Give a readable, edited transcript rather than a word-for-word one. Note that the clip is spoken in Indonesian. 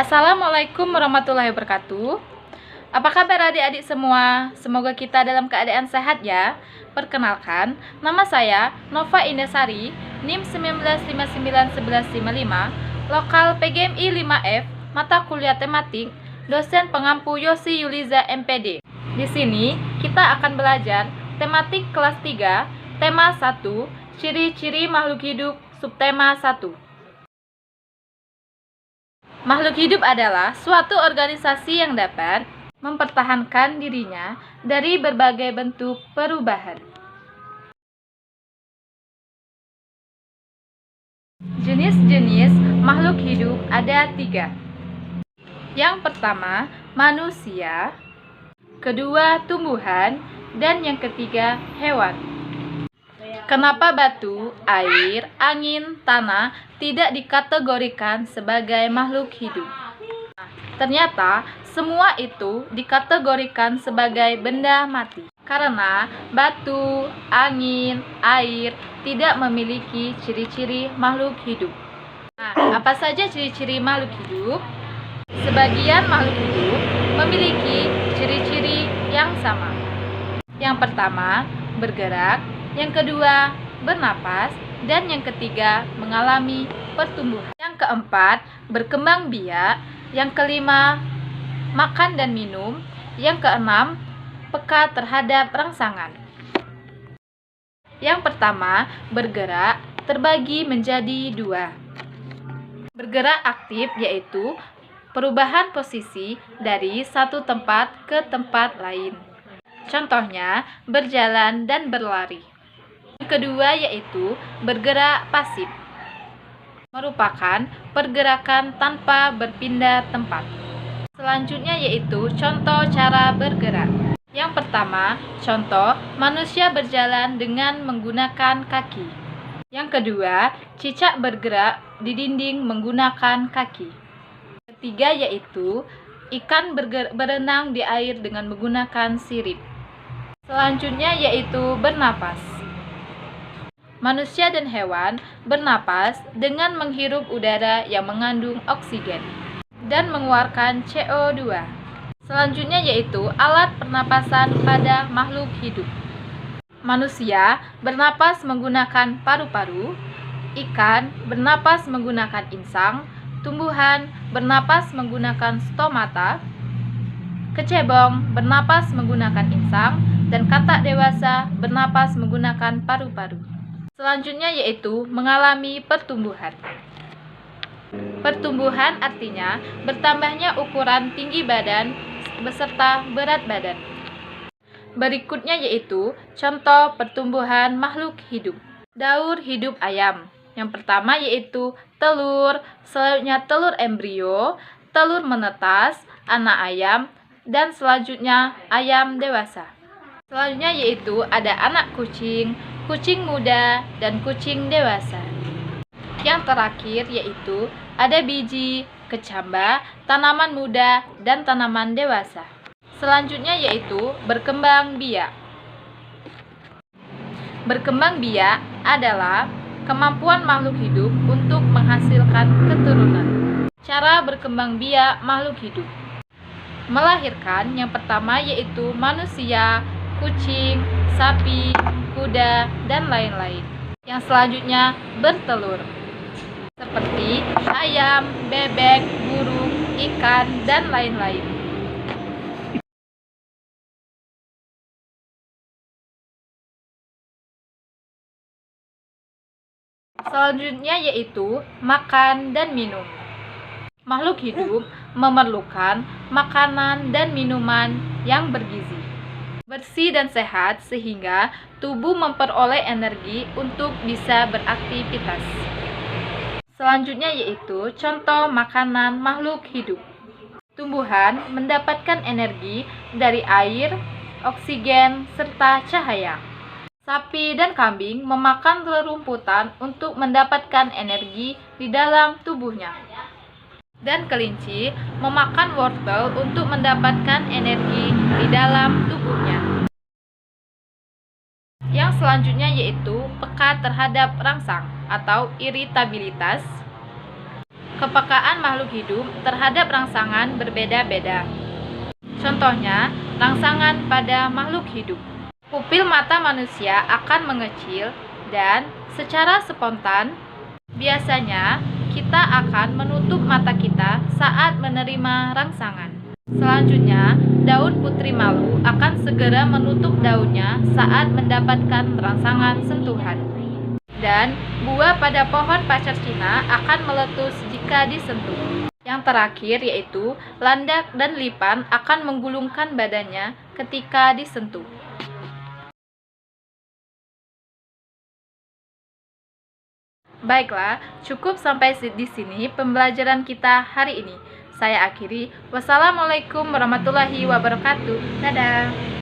Assalamualaikum warahmatullahi wabarakatuh. Apa kabar adik-adik semua? Semoga kita dalam keadaan sehat ya. Perkenalkan, nama saya Nova Indasari, NIM 19591155, lokal PGMI 5F, mata kuliah tematik, dosen pengampu Yosi Yuliza MPD. Di sini kita akan belajar tematik kelas 3, tema 1, ciri-ciri makhluk hidup, subtema 1. Makhluk hidup adalah suatu organisasi yang dapat mempertahankan dirinya dari berbagai bentuk perubahan. Jenis-jenis makhluk hidup ada 3. Yang pertama, manusia, kedua, tumbuhan, dan yang ketiga, hewan. Kenapa batu, air, angin, tanah tidak dikategorikan sebagai makhluk hidup? Ternyata semua itu dikategorikan sebagai benda mati. Karena batu, angin, air tidak memiliki ciri-ciri makhluk hidup. Apa saja ciri-ciri makhluk hidup? Sebagian makhluk hidup memiliki ciri-ciri yang sama. Yang pertama, bergerak. Yang kedua, bernapas, dan yang ketiga, mengalami pertumbuhan. Yang keempat, berkembang biak. Yang kelima, makan dan minum. Yang keenam, peka terhadap rangsangan. Yang pertama, bergerak terbagi menjadi 2. Bergerak aktif yaitu perubahan posisi dari satu tempat ke tempat lain. Contohnya, berjalan dan berlari. Yang kedua yaitu bergerak pasif, merupakan pergerakan tanpa berpindah tempat. Selanjutnya yaitu contoh cara bergerak. Yang pertama, contoh manusia berjalan dengan menggunakan kaki. Yang kedua, cicak bergerak di dinding menggunakan kaki. Ketiga yaitu ikan berenang di air dengan menggunakan sirip. Selanjutnya yaitu bernapas. Manusia dan hewan bernapas dengan menghirup udara yang mengandung oksigen dan mengeluarkan CO2. Selanjutnya yaitu alat pernapasan pada makhluk hidup. Manusia bernapas menggunakan paru-paru, ikan bernapas menggunakan insang, tumbuhan bernapas menggunakan stomata, kecebong bernapas menggunakan insang, dan katak dewasa bernapas menggunakan paru-paru. Selanjutnya yaitu mengalami pertumbuhan. Pertumbuhan artinya bertambahnya ukuran tinggi badan beserta berat badan. Berikutnya yaitu contoh pertumbuhan makhluk hidup. Daur hidup ayam. Yang pertama yaitu telur, selanjutnya telur embrio, telur menetas, anak ayam, dan selanjutnya ayam dewasa. Selanjutnya yaitu ada anak kucing, kucing muda, dan kucing dewasa. Yang terakhir yaitu ada biji, kecamba, tanaman muda, dan tanaman dewasa. Selanjutnya yaitu berkembang biak. Berkembang biak adalah kemampuan makhluk hidup untuk menghasilkan keturunan. Cara berkembang biak makhluk hidup. Melahirkan yang pertama yaitu manusia, kucing, sapi, kuda, dan lain-lain. Yang selanjutnya bertelur, seperti ayam, bebek, burung, ikan, dan lain-lain. Selanjutnya yaitu makan dan minum. Makhluk hidup memerlukan makanan dan minuman yang bergizi, bersih dan sehat sehingga tubuh memperoleh energi untuk bisa beraktivitas. Selanjutnya yaitu contoh makanan makhluk hidup. Tumbuhan mendapatkan energi dari air, oksigen, serta cahaya. Sapi dan kambing memakan rerumputan untuk mendapatkan energi di dalam tubuhnya. Dan kelinci memakan wortel untuk mendapatkan energi di dalam tubuhnya. Yang selanjutnya yaitu peka terhadap rangsang atau iritabilitas. kepekaan makhluk hidup terhadap rangsangan berbeda-beda. Contohnya, rangsangan pada makhluk hidup. Pupil mata manusia akan mengecil dan secara spontan, biasanya kita akan menutup mata kita saat menerima rangsangan. Selanjutnya, daun putri malu akan segera menutup daunnya saat mendapatkan rangsangan sentuhan. Dan buah pada pohon pacar Cina akan meletus jika disentuh. Yang terakhir yaitu landak dan lipan akan menggulungkan badannya ketika disentuh. Baiklah, cukup sampai di sini pembelajaran kita hari ini. Saya akhiri. Wassalamualaikum warahmatullahi wabarakatuh. Dadah.